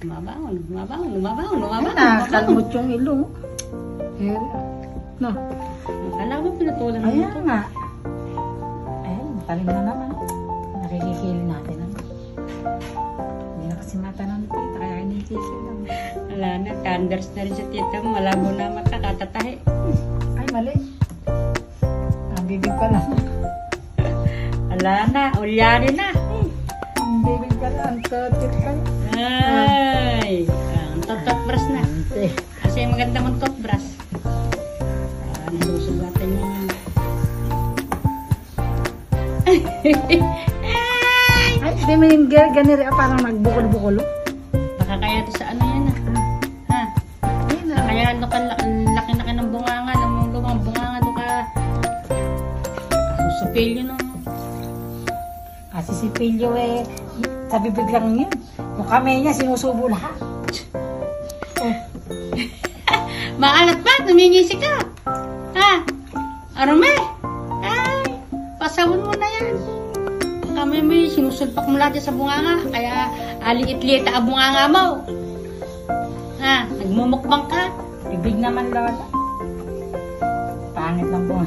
Lumabangon, lumabangon, lumabangon, lumabangon. Nakakalmot yung ilong. No. Akala ko pinutulan mo Ayan ito. nga. Ayan, talim na naman. Nakikikil natin. Hindi na kasi mata ng tita, kaya kinikikil lang. Wala na, thunders na rin sa tita mo. Malabo na mata, katatahi. Ay, mali. Ang bibig pa lang. Wala na, ulyari na. Ang bibig pa lang, ang totit pa. Ay, ang toothbrush na. Kasi maganda mong toothbrush. Nasusugatan niya na. Ay, di mo yung ganiri parang nagbukol-bukol. Baka kaya ito sa ano yan ha? Kaya ano ka, laki-laki ng bunganga, lumulong bunganga, ano ka, susupilyo no. Kasi si Pilyo sa bibig lang yun. Yung kamay niya, sinusubo lahat. Maalat ba? Numingisi ka? Ha? Arome? Ay, pasawon mo na yan. Kami may sinusulpak mo lahat sa bunganga, kaya aliit-liit ang bunganga mo. Ha? Nagmumukbang ka? Bibig naman, Lola. Pangit lang bunga.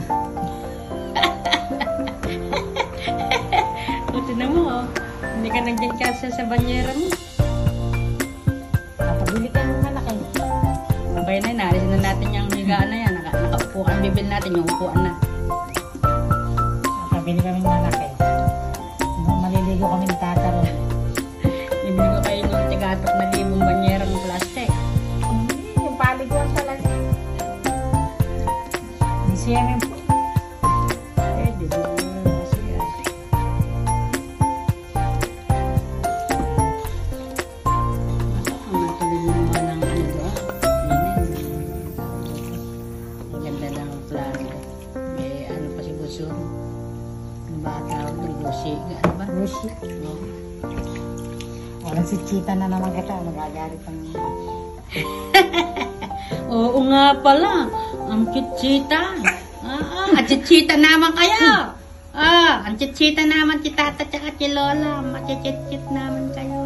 Buti na mo, oh. Hindi ka nandiyan kasi sa banyera mo. Kapabili ka ng malaki. Sabay na, narisin na natin yung higaan na yan. Nakaupo ka, bibil natin yung upuan na. Kapabili kami ng malaki. Maliligo kami ng tataro. Bibili ko kayo ng tigatok na libong banyera ng plastic. Yung paliguan talaga. Yung swimming pool. Pwede ba? Kasi yan. Ang natuloy mo mga ng ano doon. Ang ganda ng plano. May ano pa si Buso. Ang bata ko ng Busi. Ano ba? Busi. No? Walang si Chita na naman kita. Magagalit ang... Oo nga pala. Ang chichita. Ang chichita naman kayo. Ang chichita naman si Tata tsaka si Lola. Machichit naman kayo.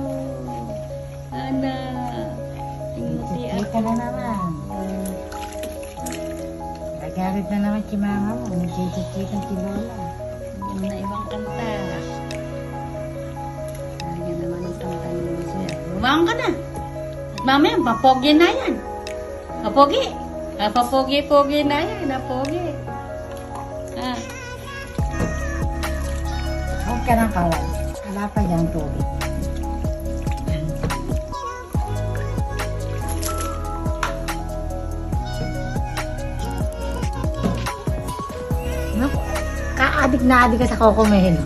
Ana. Chita na naman. Magagalit na naman si mama mo. Nagchichita si Lola. Yung na ibang kanta. Lagyan naman ang kanta ni Lucia. Bumang ka na. At mamaya, papogi na yan. Papogi. Papogi-pogi na yan. Papogi. Huwag ka ng kawal. Wala pa dyan tubig. Naku, kaadik na adik ka sa Coco-Melo.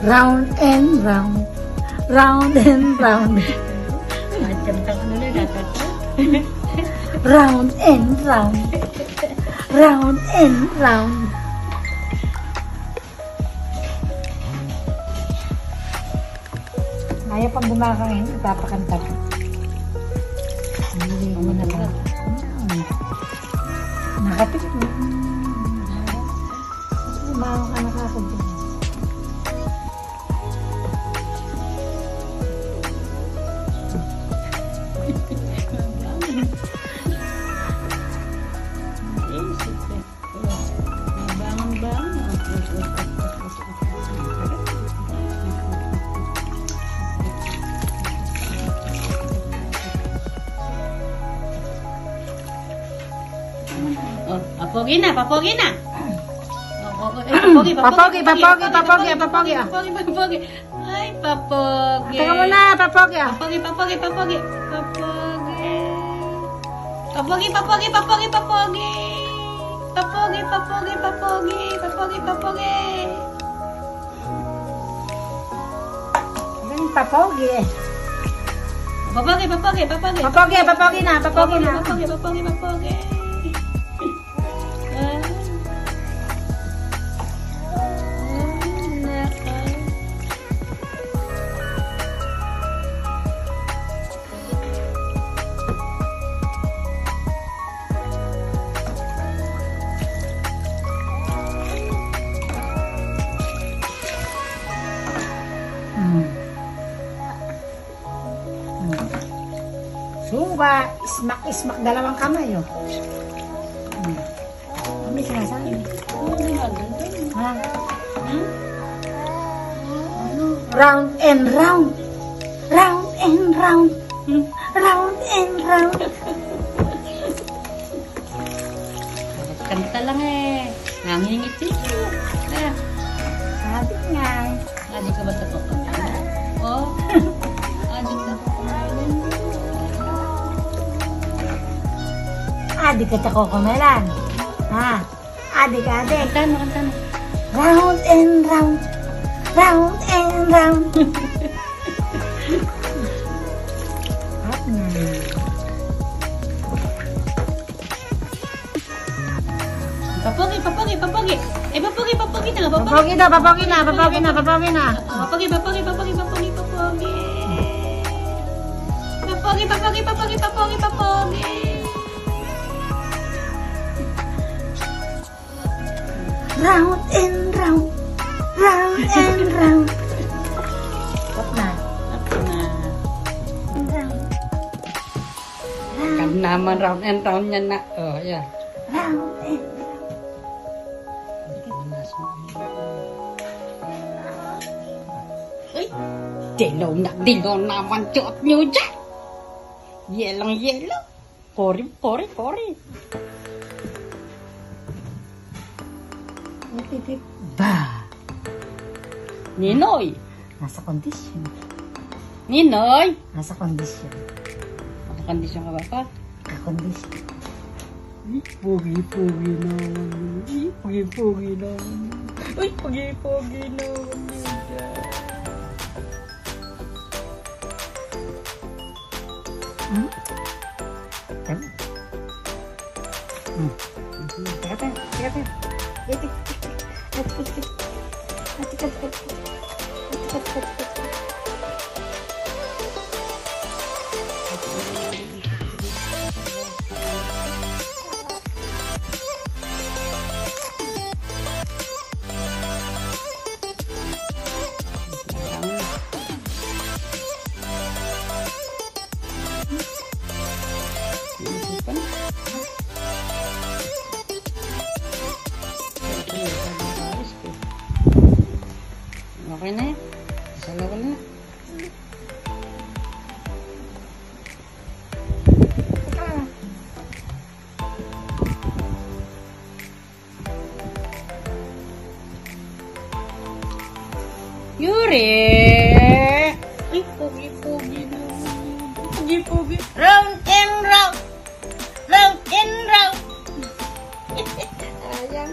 Round and round. Round and round. At kanta ko na dapat. Round and round. Round and round. Kaya pag gumakang yun, ipapakanta ka. Hindi mo na lang. Nakapit mo. Gumakang ka nakakabit. Papogi na, papogi na. Papogi. Ay, papogi. Teka mo na, papogi ah. Papogi. Papogi. Ganun papogi eh. Papogi na. Papogi. Suba, ismak, dalawang kamay, oh. May sinasabi. Ha? Round and round. Round and round. Round and round. Kanta lang eh. Nangingit eh. Sabi nga. Adik ka ba sa toko? Oh. Adik ka. Adik ka sa kokomelan. Ha? Adik. Kanta mo. Round and round. Round and round. At nga. Papogi. Eh, papogi na nga. Papogi na. Papogi. Round and round. Round and round. At na. Round. Kan naman round and round yan na. Oh, yeah. Round and Uy, dilaw naman suot nyo dyan. Yelang. Pori. Ba. Ninoy. Nasa kondisyon. Ninoy. Nasa kondisyon. Nakakondisyon ka ba pa? Kondisyon. Pogi naman. Pogi naman. Uy, pogi naman. Okay na yan. Salaw na. Yuri! Ay, pogi na. Pogi. Round and round. Round and round. Ayan.